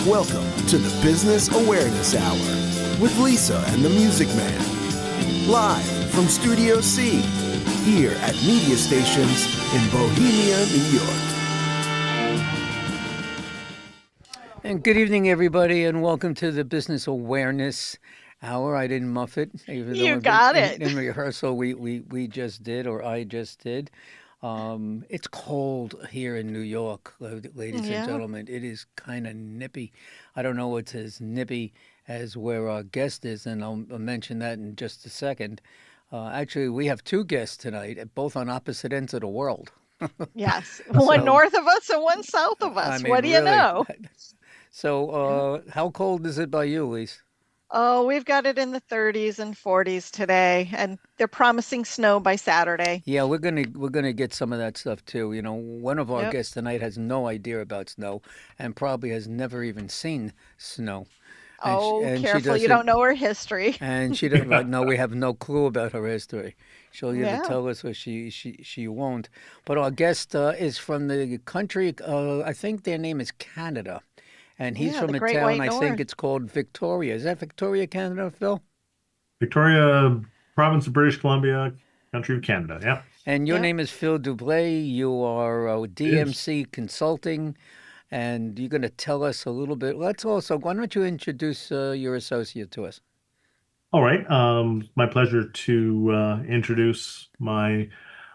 Welcome to the Business Awareness Hour with Lisa and the Music Man. Live from Studio C, here at Media Stations in Bohemia, New York. And good evening, everybody, and welcome to the Business Awareness Hour. I didn't muff it, even though You got it. in rehearsal we just did, or I just did. It's cold here in New York, ladies and Yeah. gentlemen. It is kind of nippy. I don't know what's as nippy as where our guest is, and I'll mention that in just a second. Actually, we have two guests tonight, both on opposite ends of the world. Yes. One So, north of us and one south of I us. mean, What do you really. know? So, how cold is it by you, Lise? Oh, we've got it in the 30s and 40s today, and they're promising snow by Saturday. Yeah, we're gonna get some of that stuff too. You know, one of our Yep. guests tonight has no idea about snow and probably has never even seen snow. Oh, And she careful, you doesn't don't know her history. and she doesn't like no, we have no clue about her history. She'll either Yeah. tell us or she won't. But our guest is from the country, I think their name is Canada. And he's Yeah, the from a Great town, White I think North. it's called Victoria. Is that Victoria, Canada, Phil? Victoria, province of British Columbia, country of Canada. Yeah, And your Yep. name is Phil Dublé. You are it is. DMC Consulting, and you're going to tell us a little bit. Let's also, why don't you introduce your associate to us? All right. My pleasure to introduce my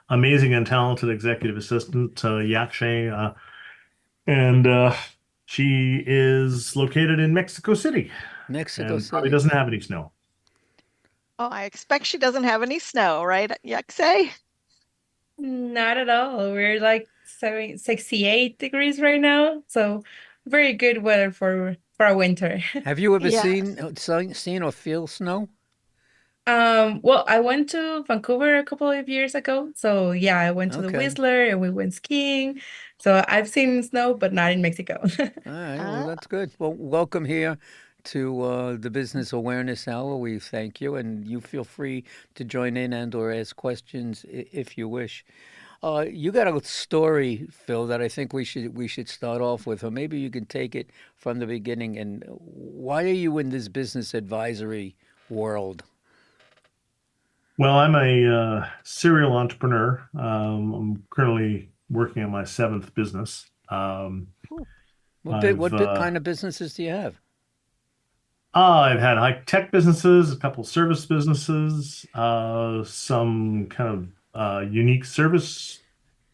amazing and talented executive assistant, Yakshay. And she is located in Mexico City Mexico and probably City. doesn't have any snow. Oh, I expect she doesn't have any snow, right, Yuxay? Not at all. We're like 68 degrees right now, so very good weather for a winter. Have you ever Yes. seen or feel snow? Well, I went to Vancouver a couple of years ago, so yeah, I went to the Okay. Whistler and we went skiing. So I've seen snow, but not in Mexico. All right. Well, Ah, that's good. Well, welcome here to the Business Awareness Hour. We thank you, and you feel free to join in and/or ask questions if you wish. You got a story, Phil, that I think we should start off with, or maybe you can take it from the beginning. And why are you in this business advisory world? Well, I'm a serial entrepreneur. I'm currently working on my seventh business. Cool. I've What kind of businesses do you have? I've had high tech businesses, a couple service businesses, some kind of unique service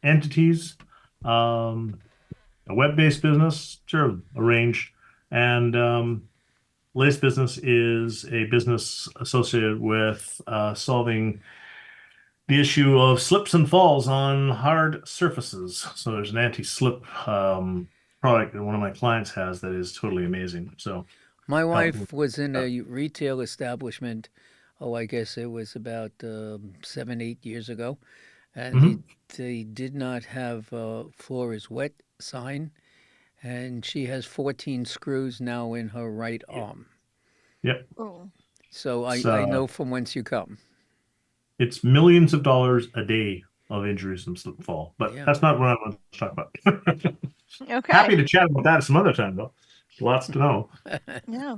entities, um, a web-based business, sort of a range. And latest business is a business associated with solving the issue of slips and falls on hard surfaces. So there's an anti-slip product that one of my clients has that is totally amazing. So My helping. wife was in a retail establishment. Oh, I guess it was about 7, 8 years ago, and they Mhm. they did not have floor is wet sign, and she has 14 screws now in her right arm. Yep. oh, So I So know from whence you come. it's millions of dollars a day of injuries from slip and fall, but Yeah. that's not what I want to talk about. okay. Happy to chat about that some other time, though. Lots to know. Yeah.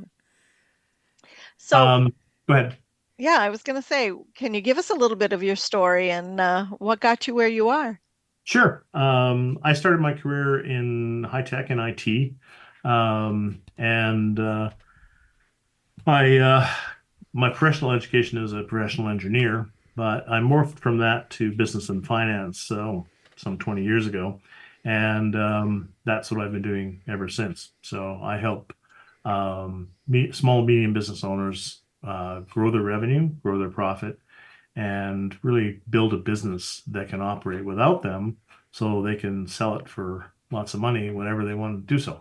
So, Go ahead. yeah, I was going to say, can you give us a little bit of your story and what got you where you are? Sure. I started my career in high tech and IT, and I my professional education is a professional engineer, but I morphed from that to business and finance, so some 20 years ago, and that's what I've been doing ever since. So I help small, medium business owners grow their revenue, grow their profit, and really build a business that can operate without them, so they can sell it for lots of money whenever they want to do so.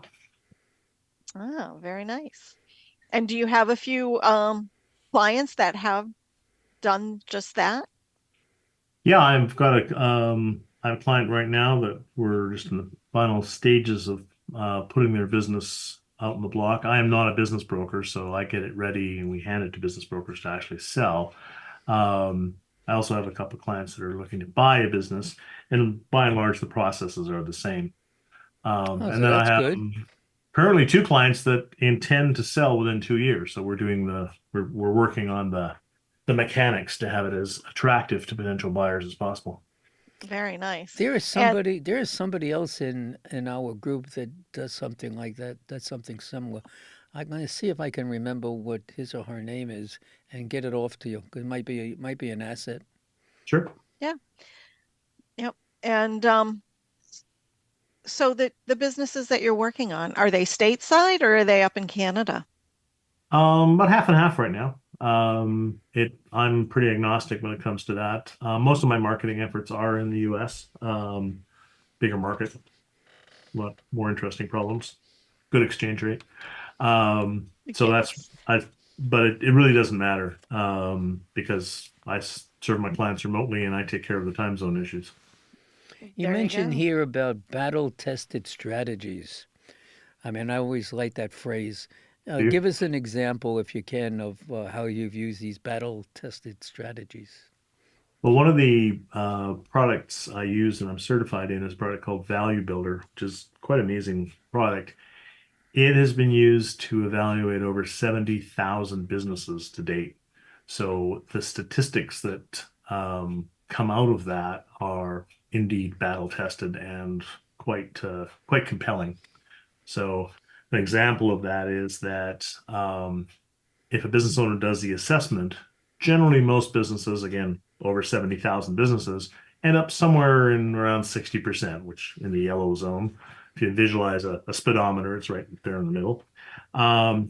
Oh, very nice. And do you have a few clients that have done just that? Yeah, I have a client right now that we're just in the final stages of putting their business out in the block. I am not a business broker, so I get it ready and we hand it to business brokers to actually sell. I also have a couple of clients that are looking to buy a business, and by and large, the processes are the same. Oh, And so then I that's have good. currently 2 clients that intend to sell within 2 years. So we're working on the mechanics to have it as attractive to potential buyers as possible. Very nice. There is And somebody else in our group that does something like that. Does something similar. I'm going to see if I can remember what his or her name is and get it off to you. 'Cause it might be an asset. Sure. yeah, yep. And so the businesses that you're working on, are they stateside or are they up in Canada? About half and half right now. I'm pretty agnostic when it comes to that. Most of my marketing efforts are in the US. Bigger market, a lot more interesting problems, good exchange rate. So but it really doesn't matter, because serve my clients remotely and I take care of the time zone issues. You There you mentioned go. here about battle-tested strategies. I mean, I always like that phrase. Do you? Give us an example, if you can, of how you've used these battle-tested strategies. Well, one of the products I use and I'm certified in is a product called Value Builder, which is quite an amazing product. It has been used to evaluate over 70,000 businesses to date. So the statistics that come out of that are indeed battle tested and quite compelling. So an example of that is that if a business owner does the assessment, generally most businesses, again, over 70,000 businesses, end up somewhere in around 60%, which in the yellow zone. If you visualize a speedometer, it's right there in the middle.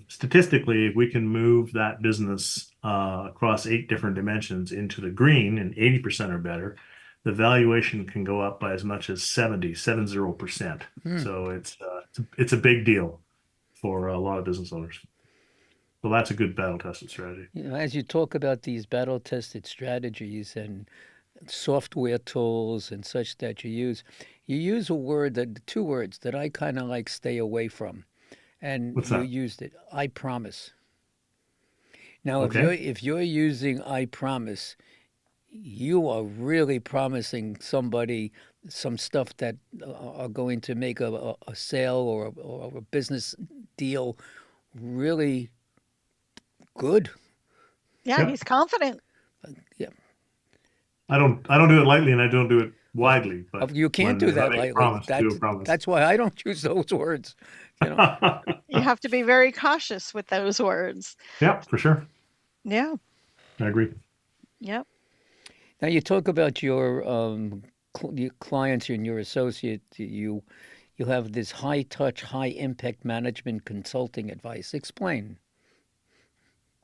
Statistically, if we can move that business across 8 different dimensions into the green and 80% or better, the valuation can go up by as much as 70%. So it's a big deal for a lot of business owners. So that's a good battle tested strategy. You know, as you talk about these battle-tested strategies and software tools and such that you use two words that I kind of like stay away from, and What's you that? used it. I promise. Now, Okay. if you're using I promise, you are really promising somebody some stuff that are going to make a sale or a business deal really good. Yeah, Yep. he's confident. Yeah. I don't do it lightly and I don't do it widely, but You can't do if I that make a lightly. promise, I do a promise. That's why I don't use those words. You know. You have to be very cautious with those words. Yeah, for sure. Yeah, I agree. yep. Now you talk about your your clients and your associate. You have this high touch, high impact management consulting advice. Explain.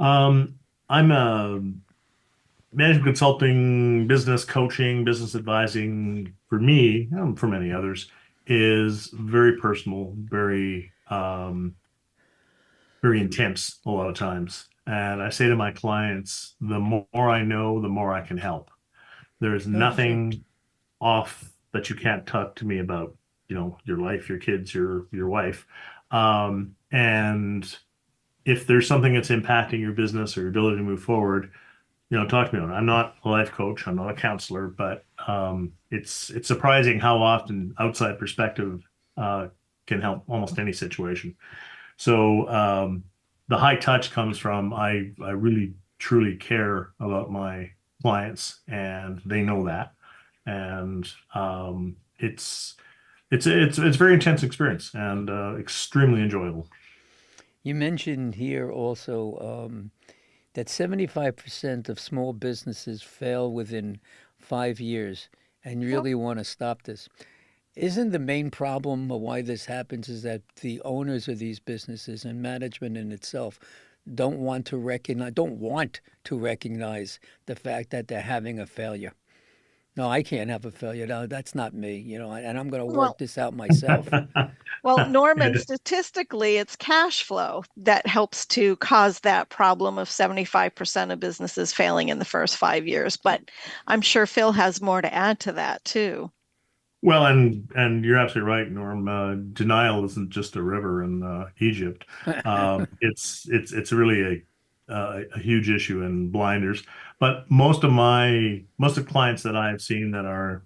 I'm a management consulting, business coaching, business advising for me, for many others, is very personal, very intense a lot of times. And I say to my clients, the more I know, the more I can help. There is nothing off that you can't talk to me about, your life, your kids, your wife. And if there's something that's impacting your business or your ability to move forward, talk to me about it. I'm not a life coach, I'm not a counselor, but it's surprising how often outside perspective can help almost any situation. So the high touch comes from I really truly care about my clients, and they know that, and it's very intense experience and extremely enjoyable. You mentioned here also that 75% of small businesses fail within 5 years, and you Yep. really want to stop this. Isn't the main problem of why this happens is that the owners of these businesses and management in itself don't want to recognize the fact that they're having a failure? No, I can't have a failure. No, that's not me, and I'm going to work Well, this out myself. Norman, Yeah. statistically, it's cash flow that helps to cause that problem of 75% of businesses failing in the first 5 years. But I'm sure Phil has more to add to that too. Well, and you're absolutely right, Norm. Denial isn't just a river in Egypt. It's really a huge issue in blinders. But most of clients that I've seen that are,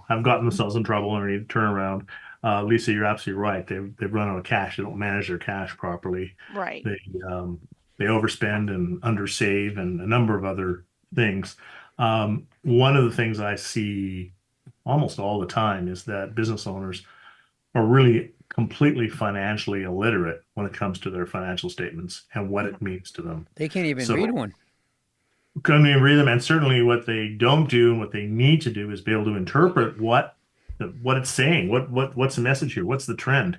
have gotten themselves in trouble or need to turn around, Lisa, you're absolutely right. They run out of cash. They don't manage their cash properly. Right. They um, they overspend and undersave and a number of other things. One of the things I see almost all the time is that business owners are really completely financially illiterate when it comes to their financial statements and what it means to them. They can't even read So one. couldn't even read them, and certainly what they don't do and what they need to do is be able to interpret what it's saying, what's the message here, what's the trend.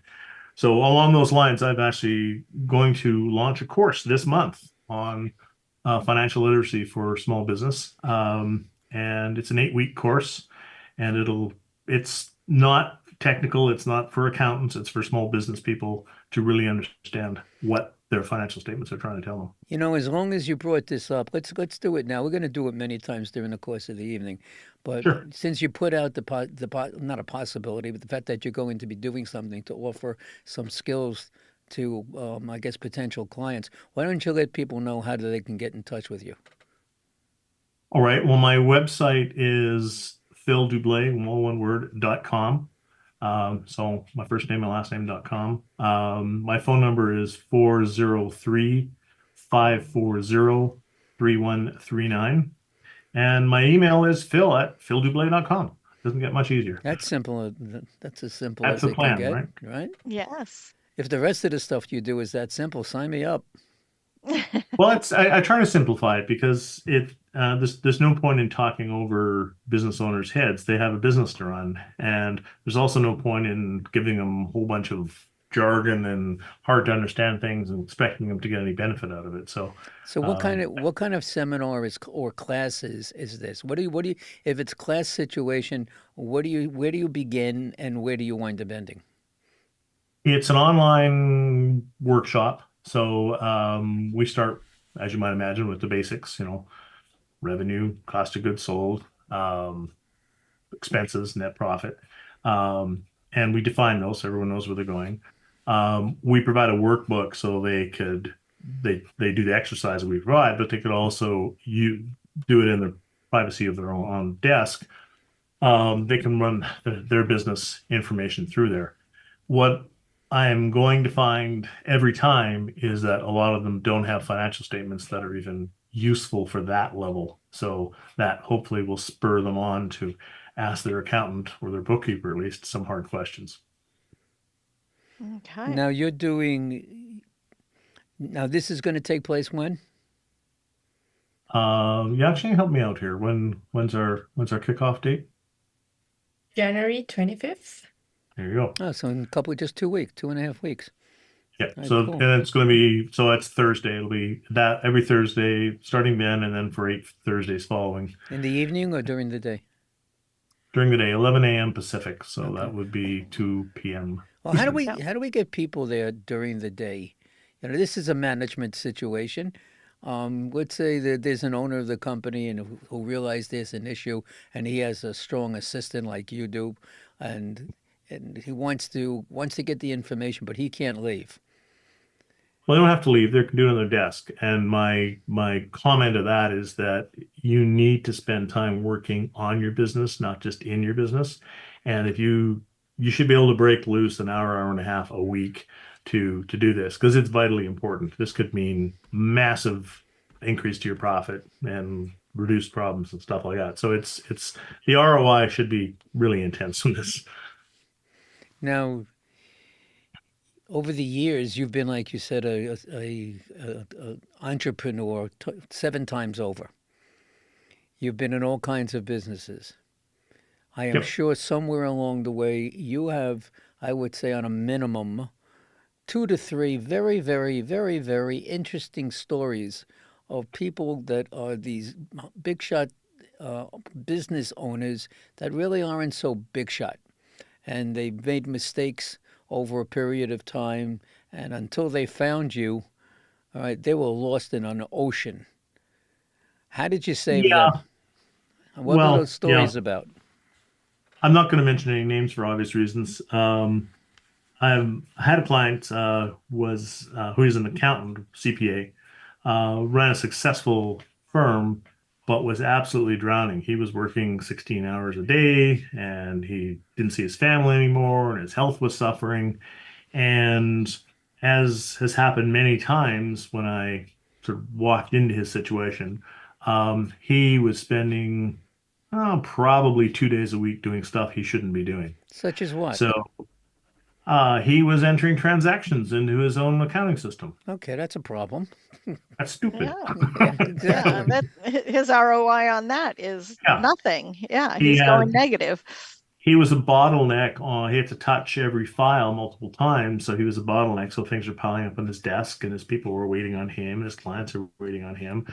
So along those lines, I'm actually going to launch a course this month on financial literacy for small business, and it's an 8-week course, and it's not technical, it's not for accountants, it's for small business people to really understand what their financial statements are trying to tell them. You know, as long as you brought this up, let's do it now. We're going to do it many times during the course of the evening, but Sure. since you put out not a possibility, but the fact that you're going to be doing something to offer some skills to, I guess, potential clients, why don't you let people know how they can get in touch with you? All right. Well, my website is all one word, .com. So my first name and last name.com. My phone number is 403-540-3139. And my email is phil@phildublé.com. Doesn't get much easier. That's simple. That's as simple That's as the it plan, can get, right? right? Yes. If the rest of the stuff you do is that simple, sign me up. Well, I try to simplify it because there's no point in talking over business owners' heads. They have a business to run, and there's also no point in giving them a whole bunch of jargon and hard to understand things and expecting them to get any benefit out of it. So So what kind of seminar or classes is this? What do you if it's class situation, where do you begin and where do you wind up ending? it's an online workshop. So we start, as you might imagine, with the basics, revenue, cost of goods sold, expenses, net profit. And we define those so everyone knows where they're going. We provide a workbook so they do the exercise that we provide, but they could also do it in the privacy of their own desk. They can run their business information through there. What I am going to find every time is that a lot of them don't have financial statements that are even useful for that level. So that hopefully will spur them on to ask their accountant or their bookkeeper at least some hard questions. Okay. Now now this is going to take place when? You actually help me out here. When's our kickoff date? January 25th. There you go. Oh, so in just 2.5 weeks. Yeah. Right, So cool. and it's going to be that's Thursday. It'll be that every Thursday starting then, and then for 8 Thursdays following In the evening or during the day? during the day, 11 a.m. Pacific. So Okay. that would be 2 p.m. Well, how do Yeah. we get people there during the day? You know, this is a management situation. Let's say that there's an owner of the company and who realized there's an issue, and he has a strong assistant like you do, and he wants to get the information, but he can't leave. Well, they don't have to leave. They can do it on their desk. And my comment to that is that you need to spend time working on your business, not just in your business. And if you should be able to break loose an hour and a half a week to do this because it's vitally important. This could mean massive increase to your profit and reduced problems and stuff like that. So it's the ROI should be really intense in this. Now, over the years, you've been, like you said, a entrepreneur 7 times over. You've been in all kinds of businesses. I am Yep. sure somewhere along the way you have, I would say, on a minimum, 2 to 3 very, very, very, very interesting stories of people that are these big shot business owners that really aren't so big shot, and they've made mistakes over a period of time, and until they found you, all right, they were lost in an ocean. How did you save Yeah. them? And what were Well, those stories about? I'm not going to mention any names for obvious reasons. I had a client who is an accountant, CPA, ran a successful firm, but was absolutely drowning. He was working 16 hours a day, and he didn't see his family anymore, and his health was suffering. And as has happened many times when I sort of walked into his situation, he was spending probably 2 days a week doing stuff he shouldn't be doing. Such as what? So he was entering transactions into his own accounting system. Okay, that's a problem. That's stupid. Yeah. Yeah, Yeah, exactly. his ROI on that is Yeah. nothing. Yeah, He he's going had negative. he was a bottleneck on he had to touch every file multiple times, so he was a bottleneck. So things were piling up on his desk, and his people were waiting on him, and his clients were waiting on him.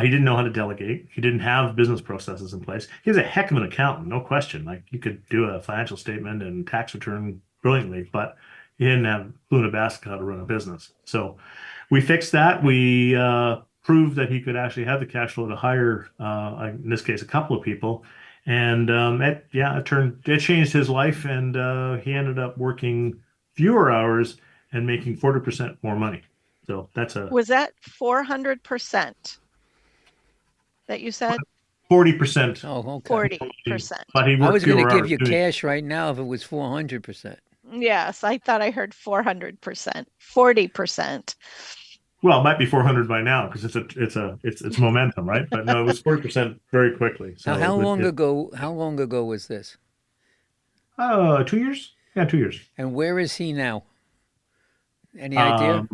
He didn't know how to delegate. He didn't have business processes in place. He was a heck of an accountant, no question. Like, you could do a financial statement and tax return brilliantly, but he didn't have clue in a basket how to run a business. So we fixed that. We proved that he could actually have the cash flow to hire, in this case, a couple of people. And it changed his life, and he ended up working fewer hours and making 40% more money. So that's a Was that 400% that you said? 40%. Oh, okay. 40%. But he I worked was going fewer to give hours you doing- cash right now if it was 400%. Yes, I thought I heard 400%, 40%. Well, it might be 400 by now because it's momentum, right? But no, it was 40% very quickly. So Now, how long it- ago? How long ago was this? 2 years? Yeah, 2 years. And where is he now? Any idea?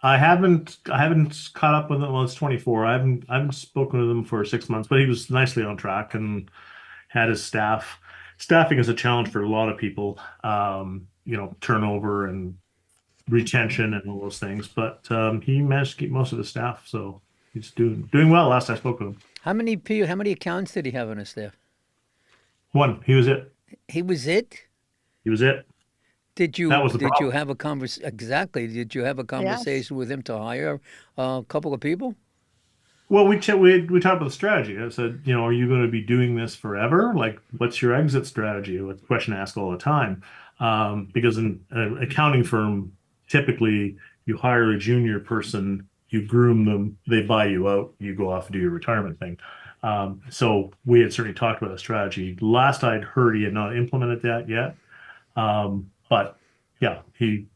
I haven't caught up with him. Well, it's 24. I haven't spoken with him for 6 months, but he was nicely on track and had his staff. Staffing is a challenge for a lot of people. Turnover and retention and all those things. But he managed to keep most of his staff, so he's doing well. Last I spoke with him, How many accounts did he have on his staff? one. He was it. He was it? He was it. Did you That was the did you problem. have a Exactly. Did you have a conversation with him to hire a couple of people? Well, we talked about the strategy. I said, are you going to be doing this forever? Like, what's your exit strategy? It's a question I ask all the time. Because in an accounting firm, typically you hire a junior person, you groom them, they buy you out, you go off and do your retirement thing. So we had certainly talked about a strategy. Last I'd heard, he had not implemented that yet. But yeah, he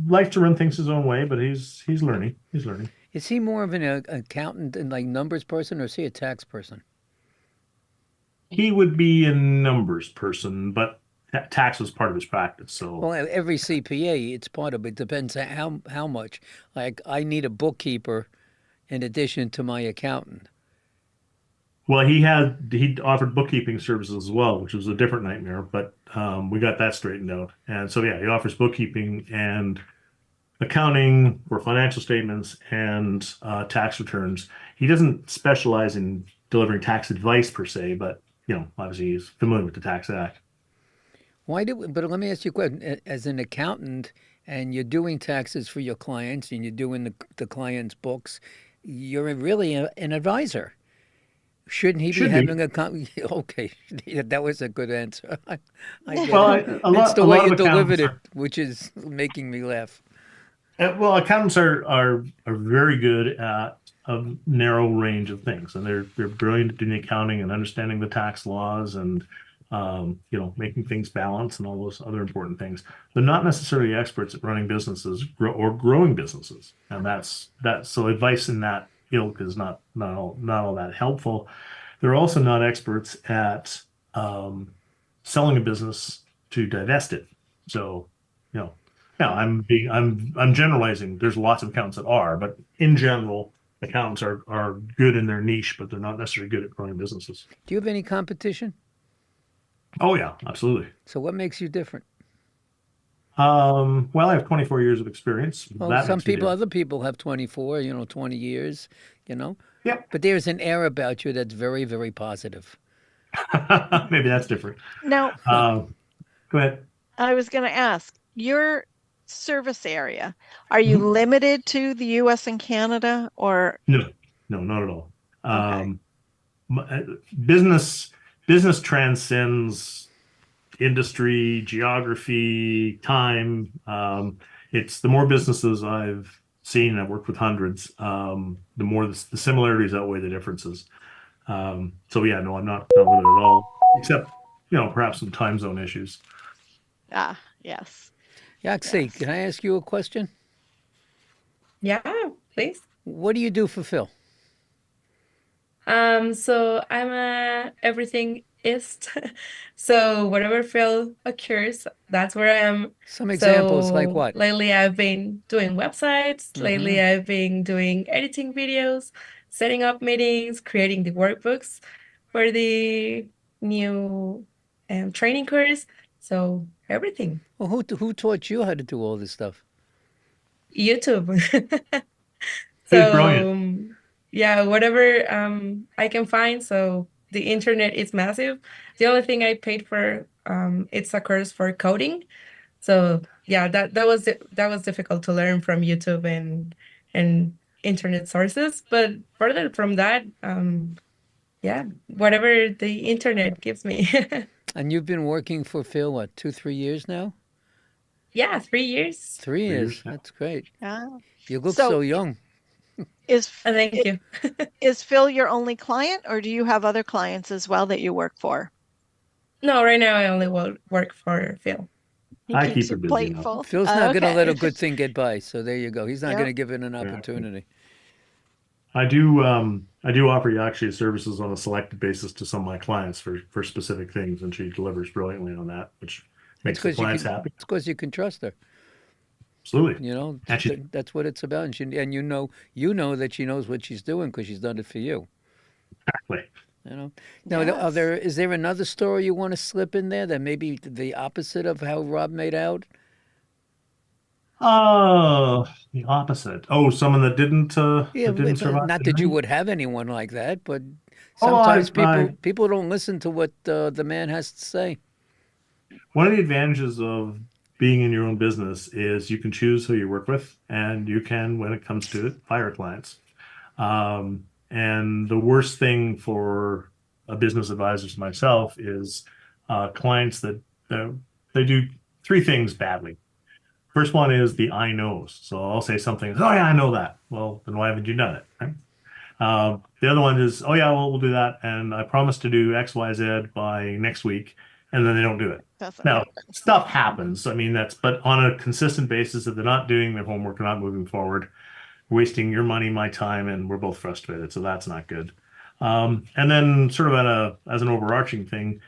likes to run things his own way, but he's learning. He's learning. Is he more of an accountant and like numbers person, or is he a tax person? He would be a numbers person, but tax was part of his practice. So Well, every CPA, it's part of it. Depends how much. Like, I need a bookkeeper in addition to my accountant. well, he offered bookkeeping services as well, which was a different nightmare, but we got that straightened out. And so yeah, he offers bookkeeping and accounting for financial statements and tax returns. He doesn't specialize in delivering tax advice per se, but obviously he's familiar with the Tax Act. But let me ask you a question. As an accountant, and you're doing taxes for your clients, and you're doing the client's books, you're really an advisor. Shouldn't he be Should be. having a Okay, that was a good answer. I get Well, it. a lot, It's the a way lot you of delivered it, accountants which is making me laugh. well, accountants are very good at a narrow range of things, and they're brilliant at doing accounting and understanding the tax laws and making things balance and all those other important things. They're not necessarily experts at running businesses or growing businesses, and that's so advice in that ilk is not all that helpful. They're also not experts at selling a business to divest it. So, yeah, I'm generalizing. There's lots of accountants that are, but in general, accountants are good in their niche, but they're not necessarily good at growing businesses. Do you have any competition? Oh yeah, absolutely. So what makes you different? Well, I have 24 years of experience. Well, That some makes me people, different. other people have 24, 20 years, Yep. But there's an air about you that's very, very positive. Maybe that's different. Now, Go ahead. I was going to ask, your service area, are you Mhm. limited to the US and Canada, or No, not at all. Okay. Business transcends industry, geography, time. It's the more businesses I've seen, I've worked with hundreds, the more the similarities outweigh the differences. So yeah, no, I'm not limited at all, except, perhaps some time zone issues. Ah, yes. Yaxi, Yes. can I ask you a question? Yeah, please. What do you do for Phil? So I'm a everythingist. So whatever Phil occurs, that's where I am. Some examples like So what? lately I've been doing websites. Mm-hmm. Lately I've been doing editing videos, setting up meetings, creating the workbooks for the new training course. So everything. Well, who taught you how to do all this stuff? YouTube. He's brilliant. So yeah, whatever I can find. So the internet is massive. The only thing I paid for it's a course for coding. So yeah, that was difficult to learn from YouTube and internet sources. But further from that, yeah, whatever the internet gives me. And you've been working for Phil, what, 2, 3 years now? Yeah, 3 years. 3 years, years. yeah. That's great. Yeah. You look So- so young. Is Thank you. is Phil your only client, or do you have other clients as well that you work for? No, right now I only work for Phil. He I keeps keep your her busy plate enough. full. Phil's not going to Okay. let a good thing get by. So there you go. He's not Yep. going to give it an Yeah. opportunity. I do offer actually services on a selected basis to some of my clients for specific things, and she delivers brilliantly on that, which makes the clients happy. It's because you can trust her. Absolutely. You know, And she- that's what it's about. And you know that she knows what she's doing because she's done it for you. Exactly. You know. Now, Yes. is there another story you want to slip in there that maybe the opposite of how Rob made out? Oh, the opposite. Oh, someone that didn't But survive. not the that you journey? would have anyone like that, but Oh, sometimes I- people don't listen to what the man has to say. One of the advantages of being in your own business is you can choose who you work with, and you can, when it comes to it, fire clients. And the worst thing for a business advisor to myself is clients that they do three things badly. First one is the I knows. So I'll say something, oh yeah, I know that. Well, then why haven't you done it? Right? The other one is, oh yeah, well, we'll do that. And I promise to do X, Y, Z by next week. And then they don't do it. Doesn't Now, happen. stuff happens. I mean, but on a consistent basis, if they're not doing their homework, they're not moving forward, wasting your money, my time, and we're both frustrated. So that's not good. And then sort of as an overarching thing,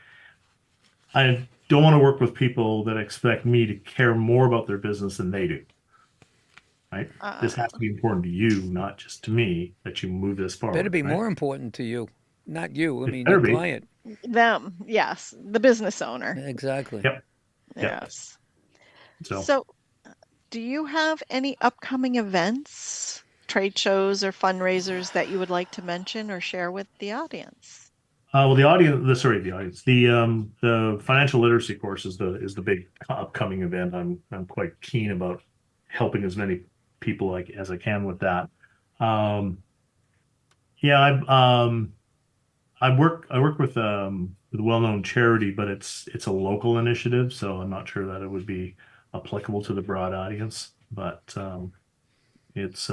I don't want to work with people that expect me to care more about their business than they do. Right? This has to be important to you, not just to me, that you move this forward. Better be right? more important to you, not you. I It mean, better your be. client. Them, yes, the business owner. Exactly. Yep. Yep. Yes. So, So, do you have any upcoming events, trade shows, or fundraisers that you would like to mention or share with the audience? well, the audience, the financial literacy course is the big upcoming event. I'm quite keen about helping as many people as I can with that. Yeah, I work with a well-known charity, but it's a local initiative, so I'm not sure that it would be applicable to the broad audience. But it's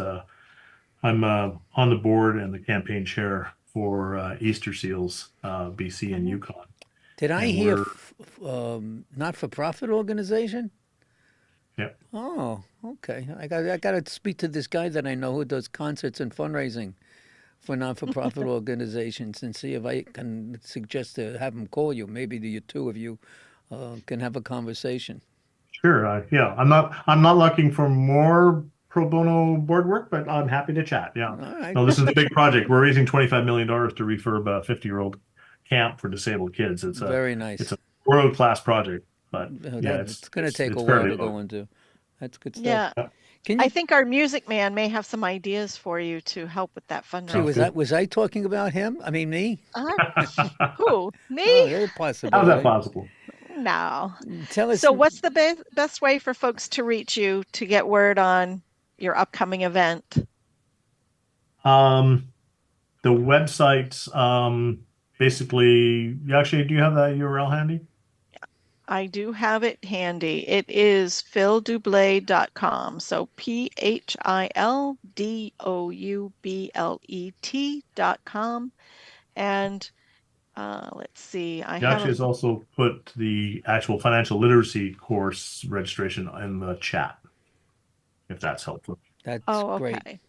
I'm on the board and the campaign chair for Easter Seals, BC and Yukon. Did I And hear we're- not-for-profit organization? Yep. Oh, okay. I got to speak to this guy that I know who does concerts and fundraising for not-for-profit organizations and see if I can suggest to have him call you. Maybe the two of you can have a conversation. Sure. Yeah, I'm not looking for more pro bono board work, but I'm happy to chat. Yeah. All right. No, this is a big project. We're raising $25 million to refurb a 50-year-old camp for disabled kids. It's Very nice. it's a world-class project, but yeah, It's going to take it's a while fairly to low. go into. That's good stuff. Yeah, Can I you? think our music man may have some ideas for you to help with that Gee, fundraiser. was I talking about him? I mean me? Who? Oh, Me? there's a How's possibility. that possible? No. Tell us. So, what's the best way for folks to reach you to get word on your upcoming event? The website, basically, do you have that URL handy? I do have it handy. It is phildublet.com. So PHILDOUBLET.com. And let's see, I He have actually has also put the actual financial literacy course registration in the chat, if that's helpful. That's Oh, great. okay.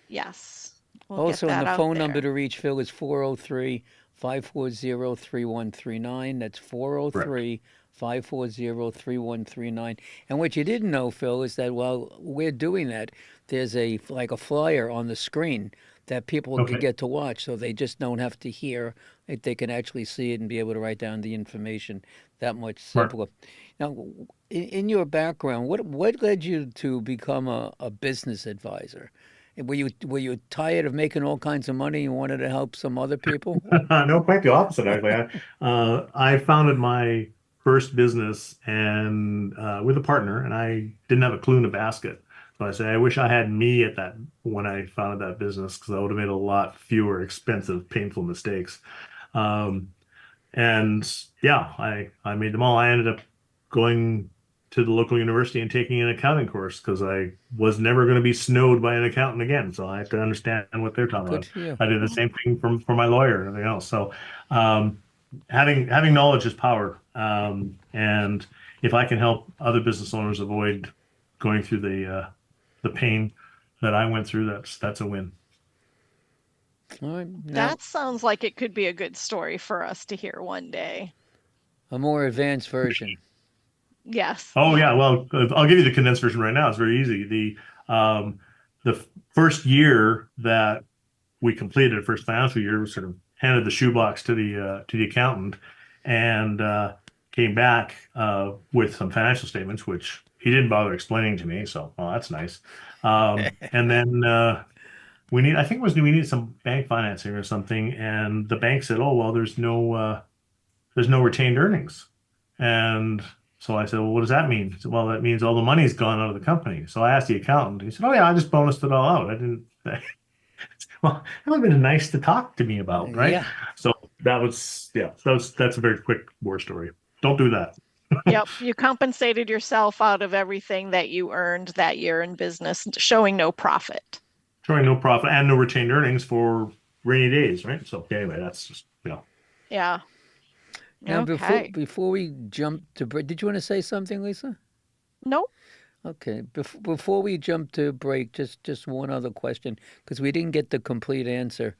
Yes. We'll Also, get and that the out phone there. number to reach Phil is 403-540-3139. That's 403-540-3139. And what you didn't know, Phil, is that while we're doing that, there's a flyer on the screen that people could Okay. get to watch, so they just don't have to hear it. They can actually see it and be able to write down the information. That much Smart. simpler. Now, in your background, what led you to become a business advisor? Were you tired of making all kinds of money and wanted to help some other people? No, quite the opposite, actually. I founded my first business and with a partner, and I didn't have a clue in the basket. So I say, I wish I had me at that when I founded that business, because I would have made a lot fewer expensive, painful mistakes. Um, and yeah, I made them all. I ended up going to the local university and taking an accounting course because I was never going to be snowed by an accountant again. So I had to understand what they're talking Good about. for you. I did the same thing for my lawyer and everything else. So having knowledge is power. And if I can help other business owners avoid going through the pain that I went through, that's a win. All right. Now, That sounds like it could be a good story for us to hear one day. a more advanced version. Yes. Oh yeah, well, I'll give you the condensed version right now. It's very easy. The first year that we completed, the first financial year, we sort of handed the shoebox to the accountant, and came back with some financial statements, which he didn't bother explaining to me. So, well, that's nice. And then we needed some bank financing or something, and the bank said, "Oh well, there's no retained earnings," and so I said, well, what does that mean? He said, well, that means all the money's gone out of the company. So I asked the accountant. He said, oh yeah, I just bonused it all out. I didn't. Well, that would have been nice to talk to me about, right? Yeah. So that's a very quick war story. Don't do that. Yep. You compensated yourself out of everything that you earned that year in business, showing no profit. Showing no profit and no retained earnings for rainy days, right? So anyway, that's just Yeah. Now, Okay. before we jump to break, did you want to say something, Lisa? Nope. Okay. Before we jump to break, just one other question, because we didn't get the complete answer.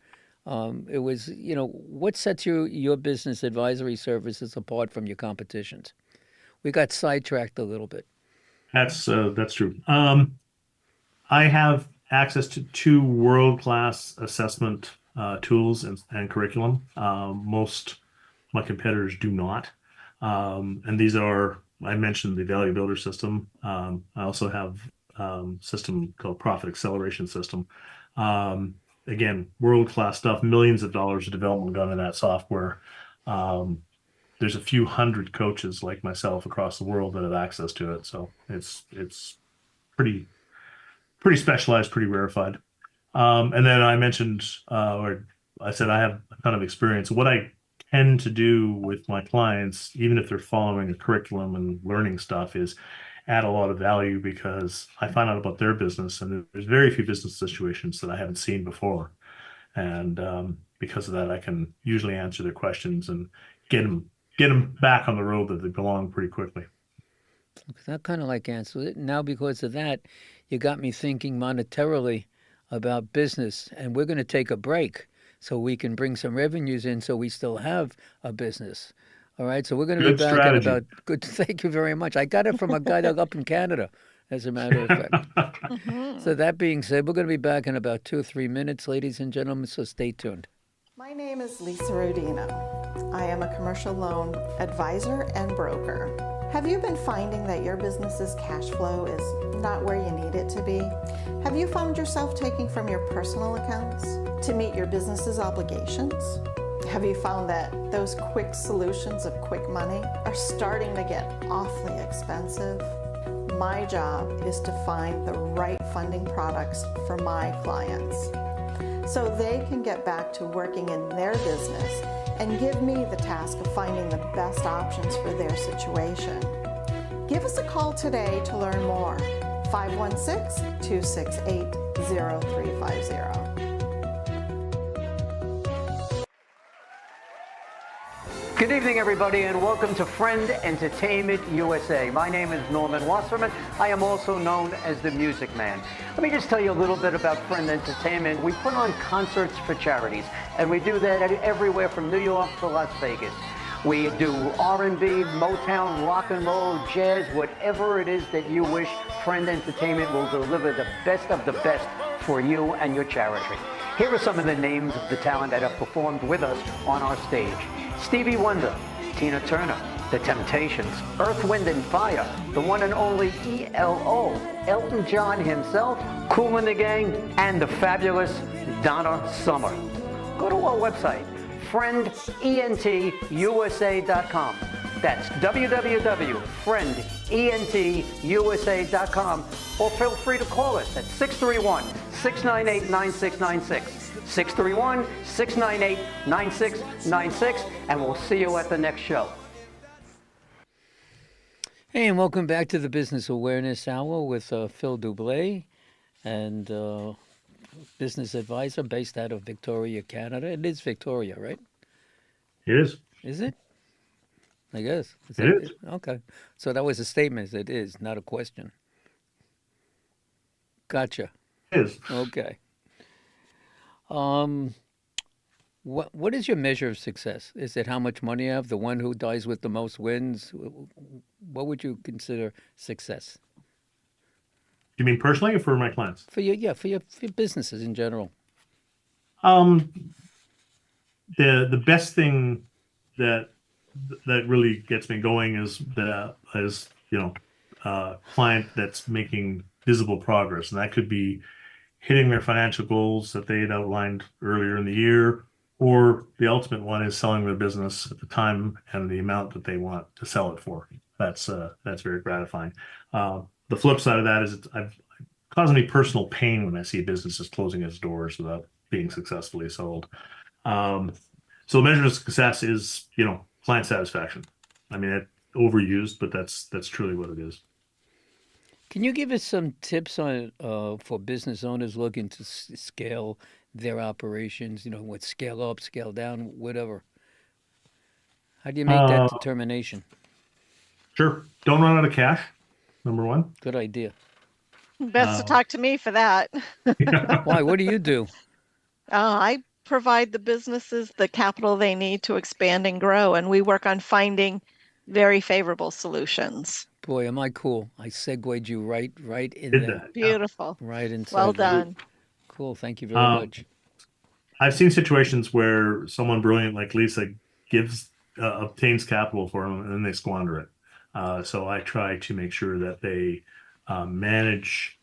It was, what sets your business advisory services apart from your competitions? We got sidetracked a little bit. That's true. I have access to two world-class assessment tools and curriculum. Most my competitors do not. And these are, I mentioned the Value Builder system. I also have a system called Profit Acceleration System. Again, world-class stuff, millions of dollars of development gone into that software. There's a few hundred coaches like myself across the world that have access to it. So it's pretty specialized, pretty rarefied. And then I mentioned, or I said I have a ton of experience. What I tend to do with my clients, even if they're following a curriculum and learning stuff, is add a lot of value, because I find out about their business, and there's very few business situations that I haven't seen before. And because of that, I can usually answer their questions and get them back on the road that they belong pretty quickly. That kind of like answered it. Now, because of that, you got me thinking monetarily about business, and we're going to take a break so we can bring some revenues in, so we still have a business. All right, so we're going to be Good back strategy. in about. Good, thank you very much. I got it from a guy up in Canada, as a matter of fact. Mhm. So that being said, we're going to be back in about 2 or 3 minutes, ladies and gentlemen. So stay tuned. My name is Lisa Rodino. I am a commercial loan advisor and broker. Have you been finding that your business's cash flow is not where you need it to be? Have you found yourself taking from your personal accounts to meet your business's obligations? Have you found that those quick solutions of quick money are starting to get awfully expensive? My job is to find the right funding products for my clients so they can get back to working in their business and give me the task of finding the best options for their situation. Give us a call today to learn more. 516-268-0350. Good evening, everybody, and welcome to Friend Entertainment USA. My name is Norman Wasserman. I am also known as the Music Man. Let me just tell you a little bit about Friend Entertainment. We put on concerts for charities, and we do that everywhere from New York to Las Vegas. We do R&B, Motown, rock and roll, jazz, whatever it is that you wish. Friend Entertainment will deliver the best of the best for you and your charity. Here are some of the names of the talent that have performed with us on our stage. Stevie Wonder, Tina Turner, The Temptations, Earth, Wind and Fire, the one and only ELO, Elton John himself, Kool and the Gang, and the fabulous Donna Summer. Go to our website, friendentusa.com. That's www.friendentusa.com, or feel free to call us at 631-698-9696. 631-698-9696, and we'll see you at the next show. Hey, and welcome back to the Business Awareness Hour with Phil Dublé, and business advisor based out of Victoria, Canada. It is Victoria, right? It is. Is it? I guess. It is. Okay. So that was a statement. It is, not a question. Gotcha. It is. Okay. What is your measure of success? Is it how much money you have? The one who dies with the most wins? What would you consider success? You mean personally or for my clients? For your businesses in general. The best thing that really gets me going is client that's making visible progress, and that could be hitting their financial goals that they had outlined earlier in the year, or the ultimate one is selling their business at the time and the amount that they want to sell it for. That's very gratifying. The flip side of that is it causes me personal pain when I see businesses closing its doors without being successfully sold. So the measure of success is, client satisfaction. I mean, it overused, but that's truly what it is. Can you give us some tips on for business owners looking to scale their operations? What scale up, scale down, whatever. How do you make that determination? Sure. Don't run out of cash. Number one. Good idea. Best to talk to me for that. Why? What do you do? I provide the businesses the capital they need to expand and grow, and we work on finding very favorable solutions. Boy, am I cool. I segued you right in Did there. that. Beautiful. Right inside. Well done. Cool. Thank you very much. I've seen situations where someone brilliant like Lisa obtains capital for them and then they squander it. So I try to make sure that they manage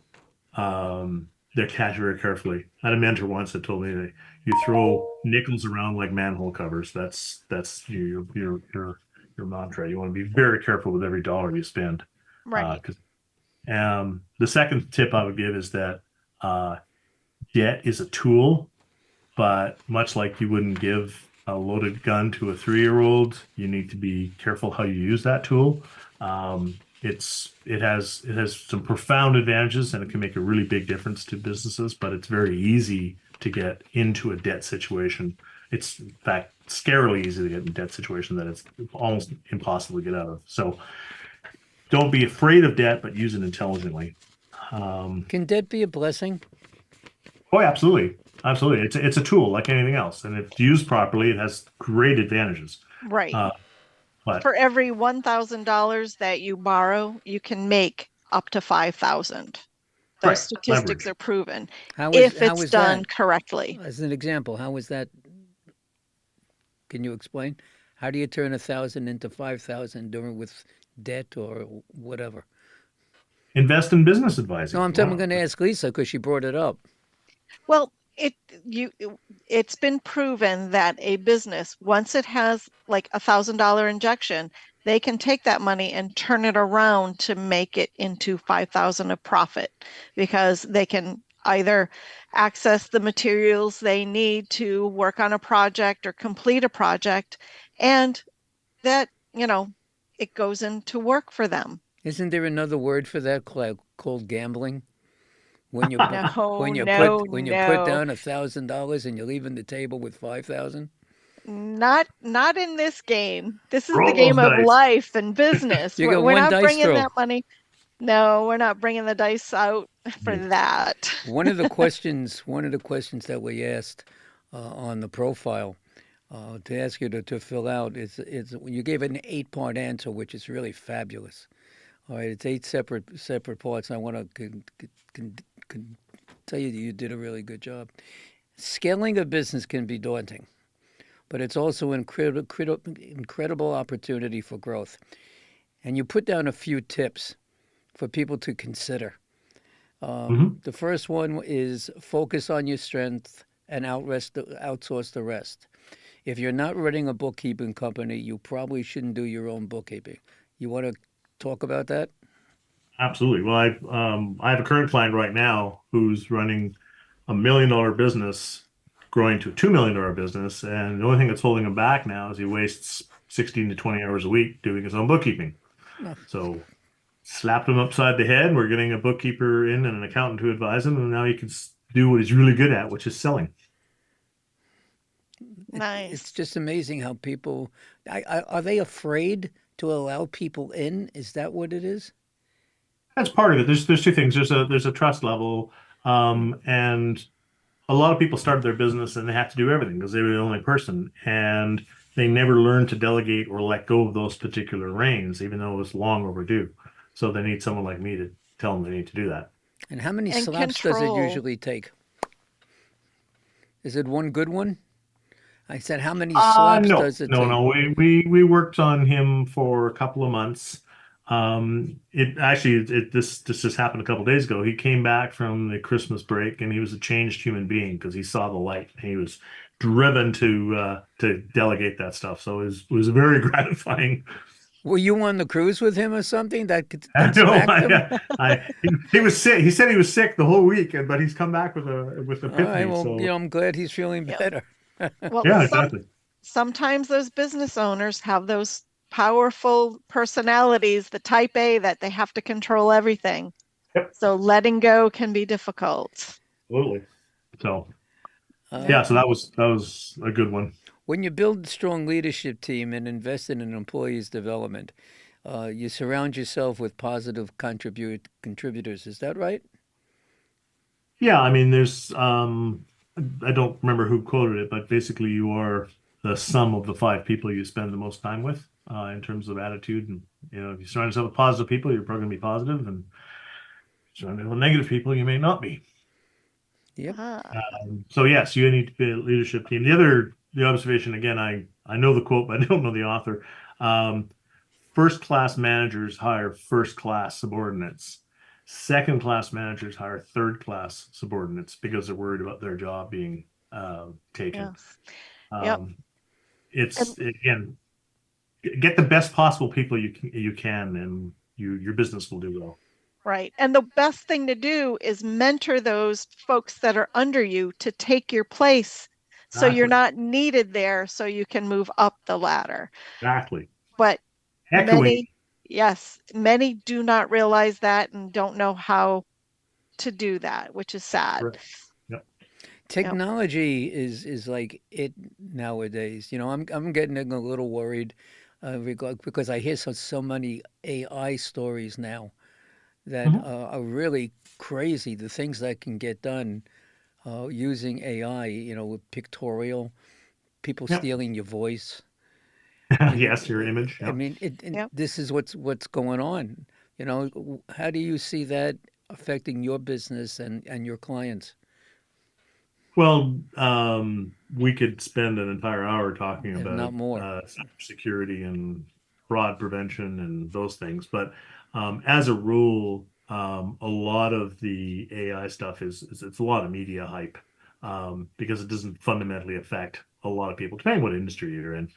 their cash very carefully. I had a mentor once that told me that you throw nickels around like manhole covers. That's your mantra. You want to be very careful with every dollar you spend. Right. The second tip I would give is that debt is a tool, but much like you wouldn't give a loaded gun to a 3-year-old, you need to be careful how you use that tool. It has some profound advantages, and it can make a really big difference to businesses, but it's very easy to get into a debt situation. It's in fact scarily easy to get in a debt situation that it's almost impossible to get out of. So don't be afraid of debt, but use it intelligently. Can debt be a blessing? Oh, absolutely. Absolutely. It's a tool like anything else. And if used properly, it has great advantages. Right. But For every $1,000 that you borrow, you can make up to 5,000. Those Right. statistics Leverage. are proven How if how it's is done that? correctly. As an example, how is that? Can you explain? How do you turn 1,000 into 5,000 doing with debt or whatever? invest in business advising. No, I'm going to ask Lisa because she brought it up. Well, it's been proven that a business, once it has like $1,000 injection, they can take that money and turn it around to make it into 5,000 of profit, because they can either access the materials they need to work on a project or complete a project, and that, it goes into work for them. Isn't there another word for that called gambling? When you No, when you no, put no. down $1,000 and you're leaving the table with 5,000? Not in this game. This is the Roll those game of dice. life and business. You We're, got we're one not dice bringing throw. that money. No, we're not bringing the dice out for Yeah. that. One of the questions that we asked on the profile to ask you to fill out is you gave an 8-part answer, which is really fabulous. All right, it's 8 separate parts. I want to tell you that you did a really good job. Scaling a business can be daunting, but it's also an incredible opportunity for growth. And you put down a few tips for people to consider. The first one is focus on your strength and outsource the rest. If you're not running a bookkeeping company, you probably shouldn't do your own bookkeeping. You want to talk about that? Absolutely. Well, I have a current client right now who's running $1 million business, growing to a $2 million business, and the only thing that's holding him back now is he wastes 16 to 20 hours a week doing his own bookkeeping. So, slapped him upside the head. We're getting a bookkeeper in and an accountant to advise him, and now he can do what he's really good at, which is selling. Nice. It's just amazing how people are they afraid to allow people in? Is that what it is? That's part of it. There's two things. There's a trust level, and a lot of people started their business and they have to do everything because they were the only person, and they never learned to delegate or let go of those particular reins, even though it was long overdue. So they need someone like me to tell them they need to do that. And how many And slaps does it control. usually take? Is it one good one? I said, how many slaps does it take? No. We worked on him for a couple of months. This just happened a couple of days ago. He came back from the Christmas break and he was a changed human being because he saw the light. He was driven to delegate that stuff. So it was very gratifying. Were you on the cruise with him or something that No, smacked him? he was sick. He said he was sick the whole week, but he's come back with a All epiphany. right, well, So I'm glad he's feeling Yep. better. Well, yeah, exactly. sometimes those business owners have those powerful personalities, the type A, that they have to control everything. Yep. So letting go can be difficult. Absolutely. So Uh, yeah, so that was a good one. When you build a strong leadership team and invest in an employee's development, you surround yourself with positive contributors. Is that right? Yeah, I mean, there's I don't remember who quoted it, but basically you are the sum of the 5 people you spend the most time with in terms of attitude. And if you surround yourself with positive people, you're probably going to be positive, and surround yourself with negative people, you may not be. Yep. Ah, So yes, you need to be a leadership team. The observation again, I know the quote, but I don't know the author. First-class managers hire first-class subordinates. Second-class managers hire third-class subordinates because they're worried about their job being taken. yes. Yep. It's again, get the best possible people you can, and your business will do well. Right. And the best thing to do is mentor those folks that are under you to take your place so you're Exactly. not needed there so you can move up the ladder. Exactly. But Echoing. many do not realize that and don't know how to do that, which is sad. Correct. Yep. Technology is like it nowadays. I'm getting a little worried because I hear so many AI stories now that are really crazy. The things that can get done using AI, with pictorial, people Yep. stealing your voice. Yes, your image. I Yep. mean, Yep. this is what's going on. How do you see that affecting your business and your clients? Well, we could spend an entire hour talking If about not more. cybersecurity and fraud prevention and those things, but as a rule, a lot of the AI stuff it's a lot of media hype because it doesn't fundamentally affect a lot of people, depending what industry you're in.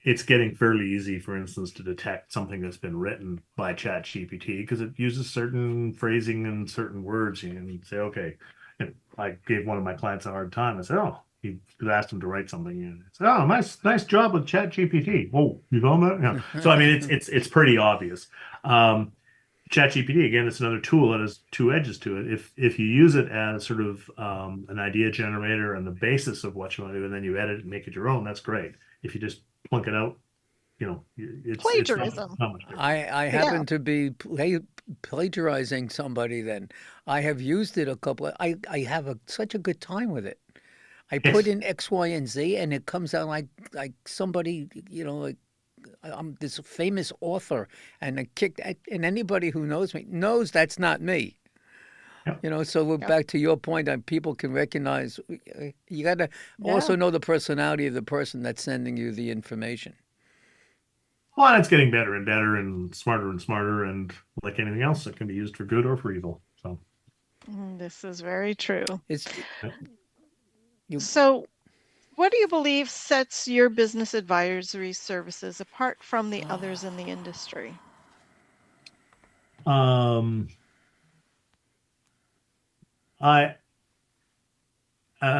it's getting fairly easy, for instance, to detect something that's been written by ChatGPT because it uses certain phrasing and certain words. And you say, okay, and I gave one of my clients a hard time. I said, oh, he asked him to write something, and I said, oh, nice job with ChatGPT. Whoa, you found that? Yeah. So I mean, it's pretty obvious. ChatGPT, again, it's another tool that has two edges to it. If you use it as sort of an idea generator and the basis of what you want to do, and then you edit it and make it your own, that's great. If you just plunk it out, it's Plagiarism. not much different. I happen to be plagiarizing somebody then. I have used it a couple of, I have such a good time with it. I put in X, Y, and Z, and it comes out like somebody, like I'm this famous author, and and anybody who knows me knows that's not me. Yep. So we're back to your point that people can recognize. You got to also know the personality of the person that's sending you the information. Well, and it's getting better and better and smarter, and like anything else, it can be used for good or for evil. So This is very true. You- So, what do you believe sets your business advisory services apart from the others in the industry? I'm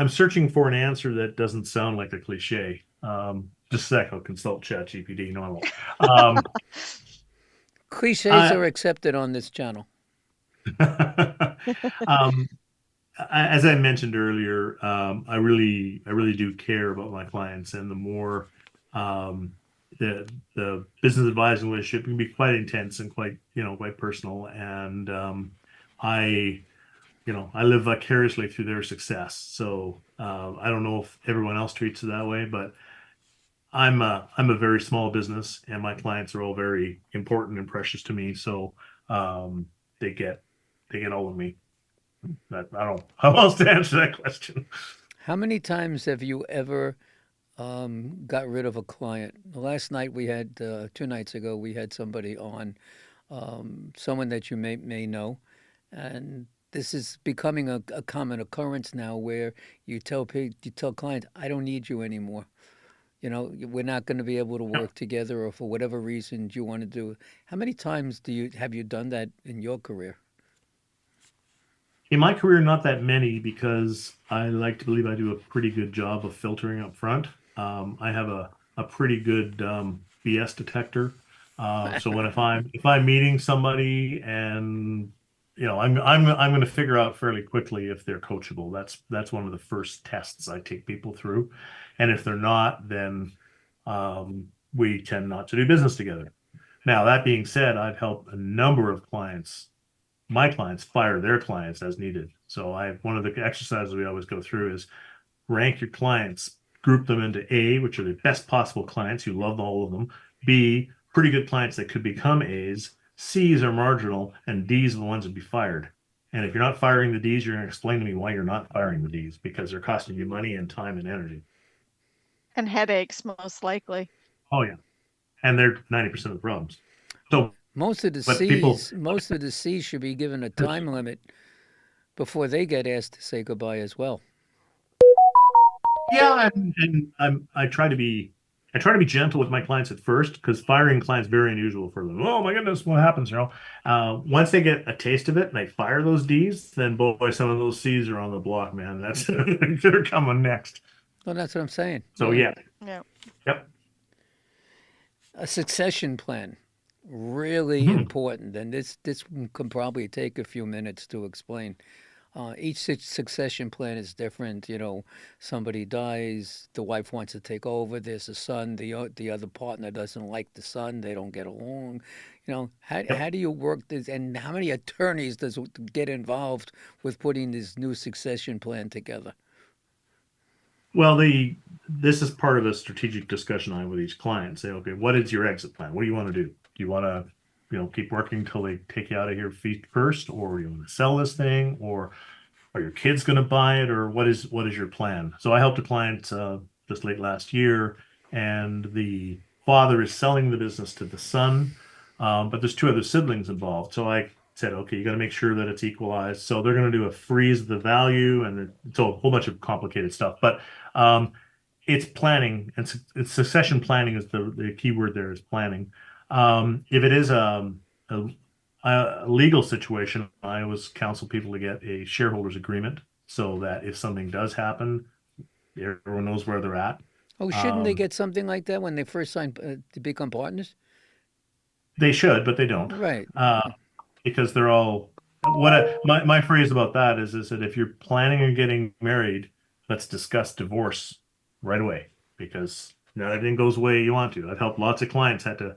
searching for an answer that doesn't sound like a cliche. Just a sec, I'll consult ChatGPT. No, I won't. Cliches are accepted on this channel. As I mentioned earlier, I really do care about my clients, and the more the business advising relationship can be quite intense and quite personal. And I live vicariously through their success. So I don't know if everyone else treats it that way, but I'm a very small business, and my clients are all very important and precious to me. So they get all of me. I don't know how else to answer that question. How many times have you ever got rid of a client? Last night we had, 2 nights ago, we had somebody on, someone that you may know, and this is becoming a common occurrence now, where you tell clients, I don't need you anymore. We're not going to be able to work together, or for whatever reason you want to do. How many times have you done that in your career? In my career, not that many, because I like to believe I do a pretty good job of filtering up front. I have a pretty good BS detector. So if I'm meeting somebody, and I'm going to figure out fairly quickly if they're coachable. That's one of the first tests I take people through, and if they're not, then we tend not to do business together. Now, that being said, I've helped a number of my clients fire their clients as needed. So one of the exercises we always go through is rank your clients, group them into A, which are the best possible clients, you love all of them; B, pretty good clients that could become A's; C's are marginal, and D's are the ones that be fired. And if you're not firing the D's, you're going to explain to me why you're not firing the D's, because they're costing you money and time and energy. And headaches, most likely. Oh yeah, and they're 90% of the problems. So Most of the C's should be given a time limit before they get asked to say goodbye as well. yeah, and I try to be gentle with my clients at first, because firing clients is very unusual for them. Oh my goodness, what happens? Once they get a taste of it and they fire those D's, then boy, some of those C's are on the block, man. They're coming next. Well, that's what I'm saying. So yeah. Yep. A succession plan, really important, and this can probably take a few minutes to explain. Each succession plan is different. Somebody dies, the wife wants to take over. There's a son. The other partner doesn't like the son. They don't get along. How do you work this? And how many attorneys does it get involved with putting this new succession plan together? Well, this is part of a strategic discussion I have with each client. Say, okay, what is your exit plan? What do you want to do? Do you want to, keep working until they take you out of here feet first, or you want to sell this thing, or are your kids going to buy it, or what is your plan? So I helped a client just late last year, and the father is selling the business to the son, but there's 2 other siblings involved. So I said, okay, you got to make sure that it's equalized. So they're going to do a freeze of the value, and it's a whole bunch of complicated stuff. But it's planning, and it's succession planning is the key word there is planning. If it is a legal situation, I always counsel people to get a shareholders agreement so that if something does happen, everyone knows where they're at. Oh, shouldn't they Um, get something like that when they first sign to become partners? they should, but they don't, Right. because they're all. My phrase about that is that if you're planning on getting married, let's discuss divorce right away, because not everything goes the way you want to. I've helped lots of clients had to,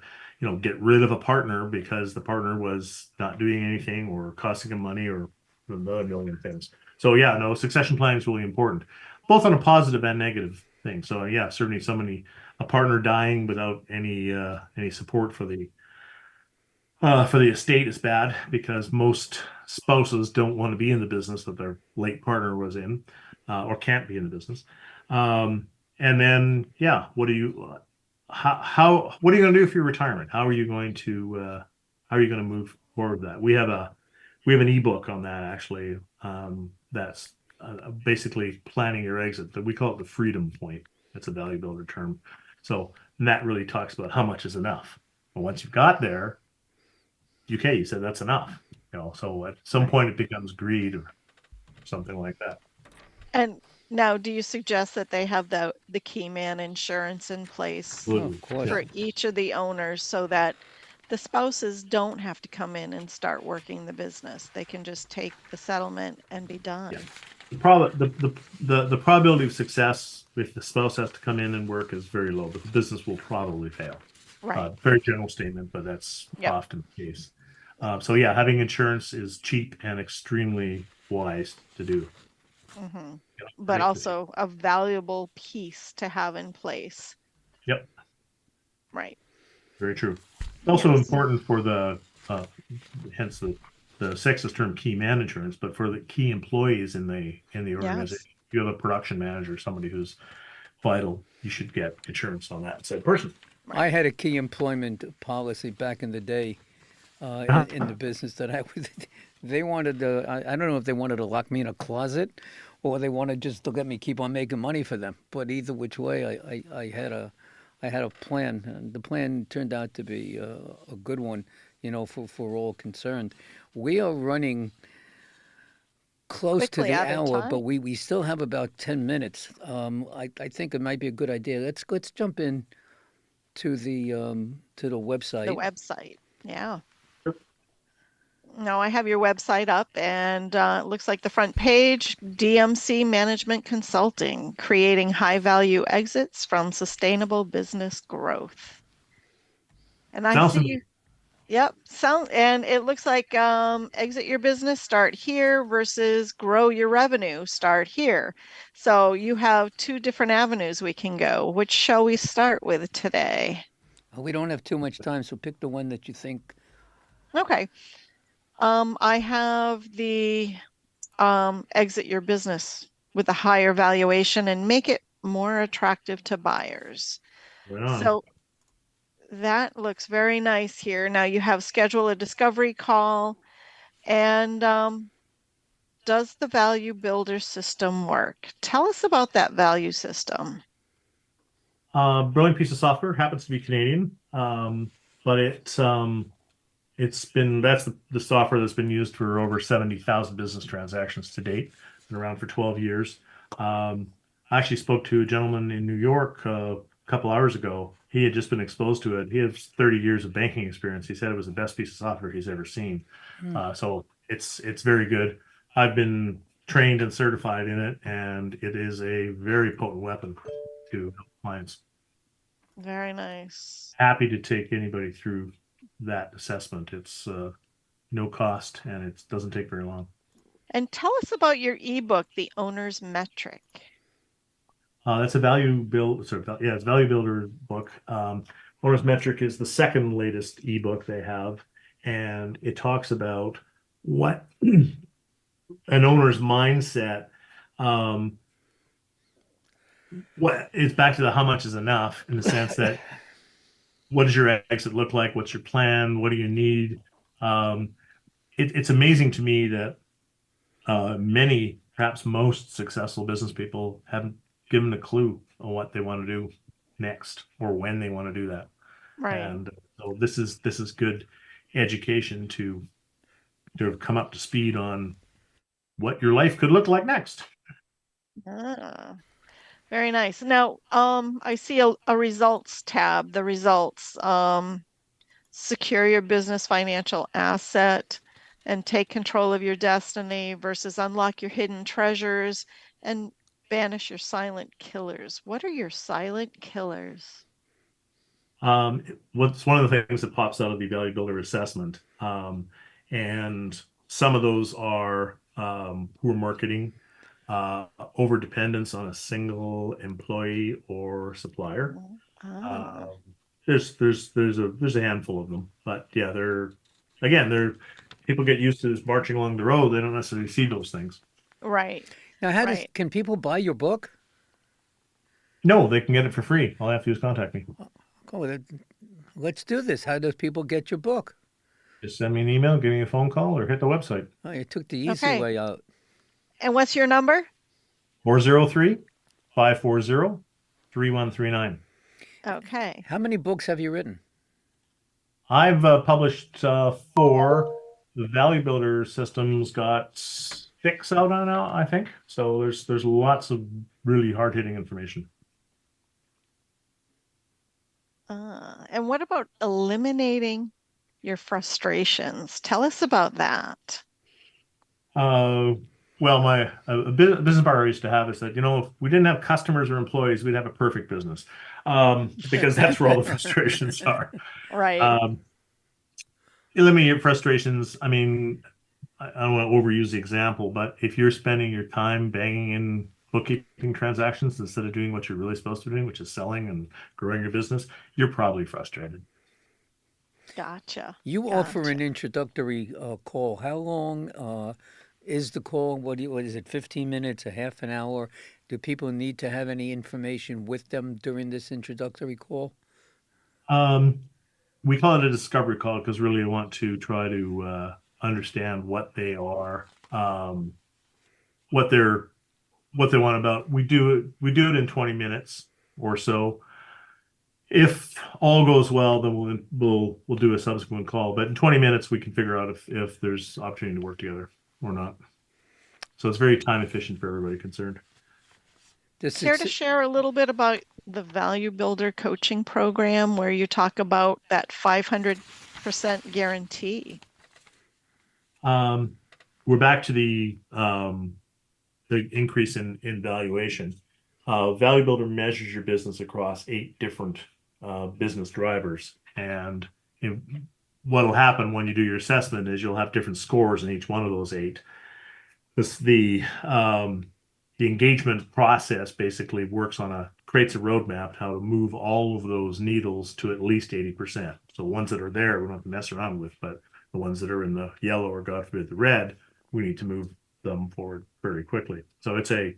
get rid of a partner because the partner was not doing anything or costing them money or another million things. So yeah, no, succession planning is really important, both on a positive and negative thing. So yeah, certainly a partner dying without any support for the estate is bad, because most spouses don't want to be in the business that their late partner was in, or can't be in the business. And then, yeah, what are you going to do for your retirement? How are you going to move forward with that? We have an ebook on that, actually. That's basically planning your exit. That we call it the freedom point. That's a value builder term. So that really talks about how much is enough. And once you've got there, UK, you said that's enough. So at some point it becomes greed or something like that. And now, do you suggest that they have the key man insurance in place Oh, of course. for each of the owners so that the spouses don't have to come in and start working the business? They can just take the settlement and be done. Yeah. The probability of success if the spouse has to come in and work is very low, but the business will probably fail. Right. Very general statement, but that's Yep. often the case. So yeah, having insurance is cheap and extremely wise to do. hmm Yeah, But right. also a valuable piece to have in place. Yep, Right. very true. It's also Yes. important for hence the sexist term key man insurance, but for the key employees in the organization. If you have a production manager, somebody who's vital, you should get insurance on that said person. I had a key employment policy back in the day in the business that I was. They wanted to. I don't know if they wanted to lock me in a closet, or they wanted just to let me keep on making money for them. But either which way, I had a plan, and the plan turned out to be a good one. For all concerned. We are running close to Quickly the out of hour, time. but we still have about 10 minutes. I think it might be a good idea. Let's jump in to the website. The website. Yeah. No, I have your website up, and it looks like the front page, DMC Management Consulting, creating high-value exits from sustainable business growth. And I Sounds see, yep, and it looks like exit your business, start here, versus grow your revenue, start here. So you have two different avenues we can go. Which shall we start with today? We don't have too much time, so pick the one that you think. Okay. I have the exit your business with a higher valuation and make it more attractive to buyers. Right on. So that looks very nice here. Now you have schedule a discovery call, and does the value builder system work? Tell us about that value system. Brilliant piece of software, happens to be Canadian, but that's the software that's been used for over 70,000 business transactions to date. Been around for 12 years. I actually spoke to a gentleman in New York a couple hours ago. He had just been exposed to it. He has 30 years of banking experience. He said it was the best piece of software he's ever seen. So it's very good. I've been trained and certified in it, and it is a very potent weapon to help clients. Very nice. Happy to take anybody through that assessment. It's no cost, and it doesn't take very long. And tell us about your ebook, The Owner's Metric. That's a value it's value builder book. Owner's Metric is the second latest ebook they have, and it talks about what an owner's mindset. What it's back to the how much is enough, in the sense that what does your exit look like? What's your plan? What do you need? It's amazing to me that many, perhaps most successful business people haven't give them a clue on what they want to do next or when they want to do that. Right. And so this is good education to come up to speed on what your life could look like next. Ah, very nice. Now, I see a results tab, the results, secure your business financial asset and take control of your destiny versus unlock your hidden treasures and banish your silent killers. What are your silent killers? What's one of the things that pops out of the Value Builder assessment, and some of those are poor marketing, over dependence on a single employee or supplier. Ah, Um, there's a handful of them, but yeah, they're people get used to just marching along the road. They don't necessarily see those things. right, Now, right. can people buy your book? No, they can get it for free. All they have to do is contact me. Oh, let's do this. How does people get your book? Just send me an email, give me a phone call, or hit the website. Oh, you took the easy Okay. way out. And what's your number? 403-540-3139. Okay. How many books have you written? I've published 4. The Value Builder system's got 6 out on now, I think. So there's lots of really hard-hitting information. And what about eliminating your frustrations? Tell us about that. Well, my business partner used to have is that, if we didn't have customers or employees, we'd have a perfect business, because that's where all the frustrations are. Right. Eliminate your frustrations. I mean, I don't want to overuse the example, but if you're spending your time banging in bookkeeping transactions instead of doing what you're really supposed to be doing, which is selling and growing your business, you're probably frustrated. Gotcha. You offer Gotcha. an introductory call. How long is the call? What is it, 15 minutes, a half an hour? Do people need to have any information with them during this introductory call? We call it a discovery call because really we want to try to understand what they are, what they want about. We do it in 20 minutes or so. If all goes well, then we'll do a subsequent call. But in 20 minutes, we can figure out if there's opportunity to work together or not. So it's very time efficient for everybody concerned. Care to share a little bit about the Value Builder coaching program where you talk about that 500% guarantee? We're back to the increase in valuation. Value Builder measures your business across 8 different business drivers, and what will happen when you do your assessment is you'll have different scores in each one of those 8. The engagement process basically creates a roadmap how to move all of those needles to at least 80%. So ones that are there, we don't have to mess around with, but the ones that are in the yellow or God forbid the red, we need to move them forward very quickly. So it's a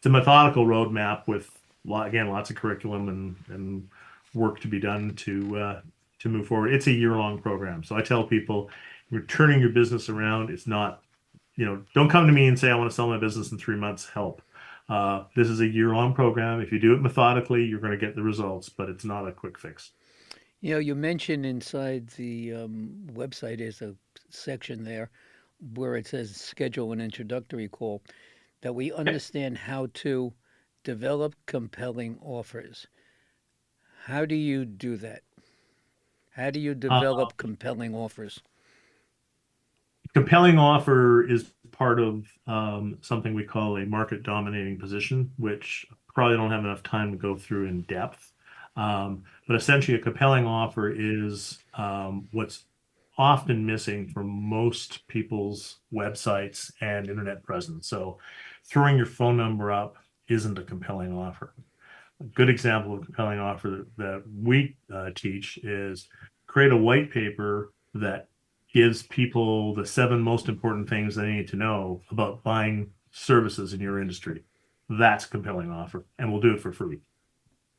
methodical roadmap with lots of curriculum and work to be done to move forward. It's a year-long program. So I tell people, you're turning your business around. It's not, don't come to me and say, I want to sell my business in 3 months. Help. This is a year-long program. If you do it methodically, you're going to get the results, but it's not a quick fix. You mentioned inside the website is a section there where it says schedule an introductory call, that we understand how to develop compelling offers. How do you do that? How do you develop compelling offers? Compelling offer is part of something we call a market dominating position, which probably don't have enough time to go through in depth. But essentially, a compelling offer is what's often missing from most people's websites and internet presence. So throwing your phone number up isn't a compelling offer. A good example of a compelling offer that we teach is create a white paper that gives people the 7 most important things they need to know about buying services in your industry. That's a compelling offer, and we'll do it for free.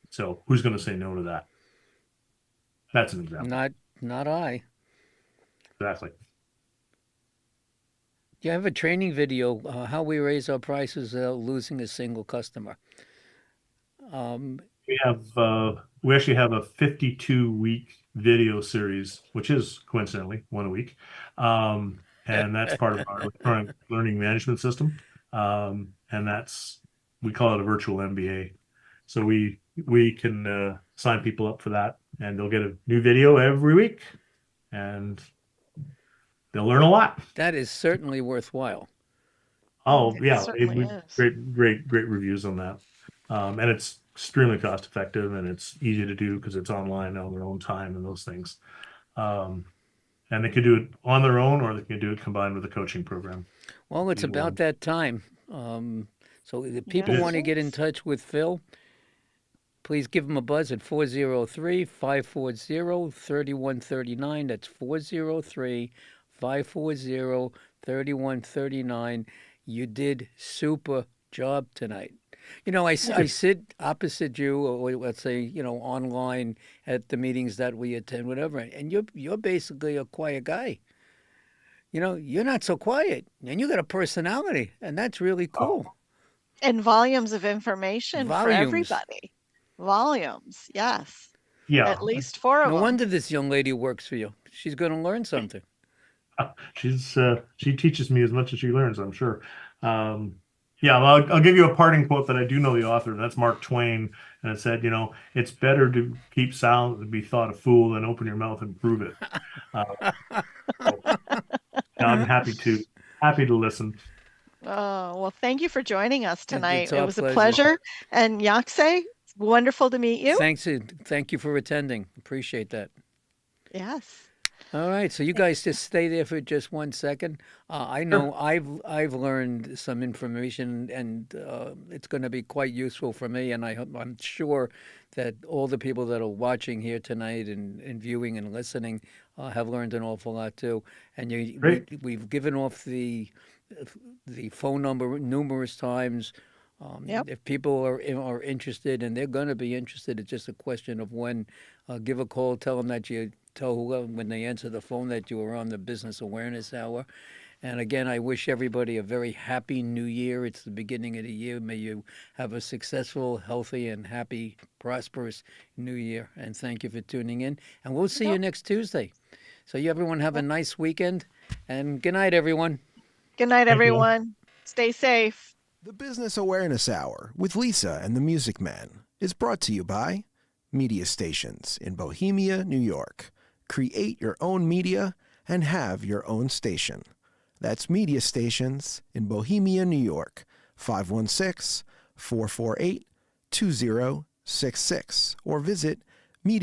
So who's going to say no to that? That's an example. Not I. Exactly. You have a training video, how we raise our prices without losing a single customer. We actually have a 52-week video series, which is coincidentally one a week, and that's part of our electronic learning management system. And we call it a virtual MBA. So we can sign people up for that, and they'll get a new video every week, and they'll learn a lot. That is certainly worthwhile. Oh It yeah, certainly is. great reviews on that, and it's extremely cost effective, and it's easy to do because it's online on their own time and those things. And they could do it on their own, or they can do it combined with a coaching program. Well, it's Either about one. that time. So if people Yes, want to it get in is. touch with Phil, please give him a buzz at 403-540-3139. That's 403-540-3139. You did super job tonight. You know, I sit opposite you, or let's say, you know, online at the meetings that we attend, whatever, and you're basically a quiet guy. You know, you're not so quiet, and you got a personality, and that's really cool. And volumes of information for Volumes. everybody. Volumes, yes. Yeah, At least 4 of No them. wonder this young lady works for you. She's going to learn something. she teaches me as much as she learns, I'm sure. Yeah, well, I'll give you a parting quote that I do know the author, and that's Mark Twain. And it said, you know, it's better to keep silent and be thought a fool than open your mouth and prove it. So, I'm happy to listen. Oh, well, thank you for joining us tonight. It's It our was a pleasure. pleasure. And Yakse, wonderful to meet you. Thank you for attending. Appreciate that. Yes. All right, so you guys just stay there for just 1 second. I know I've learned some information, and it's going to be quite useful for me. And I'm sure that all the people that are watching here tonight and viewing and listening have learned an awful lot too. And Great. we've given off the phone number numerous times. Yep. If people are interested, and they're going to be interested, it's just a question of when. Give a call. Tell them that you tell whoever when they answer the phone that you were on the Business Awareness Hour. And again, I wish everybody a very happy New Year. It's the beginning of the year. May you have a successful, healthy, and happy, prosperous New Year. And thank you for tuning in. And we'll see you next Tuesday. So you everyone have a nice weekend. And good night, everyone. Good night, you. everyone. Stay safe. The Business Awareness Hour with Lisa and the Music Man is brought to you by Media Stations in Bohemia, New York. Create your own media and have your own station. That's Media Stations in Bohemia, New York. 516-448-2066 or visit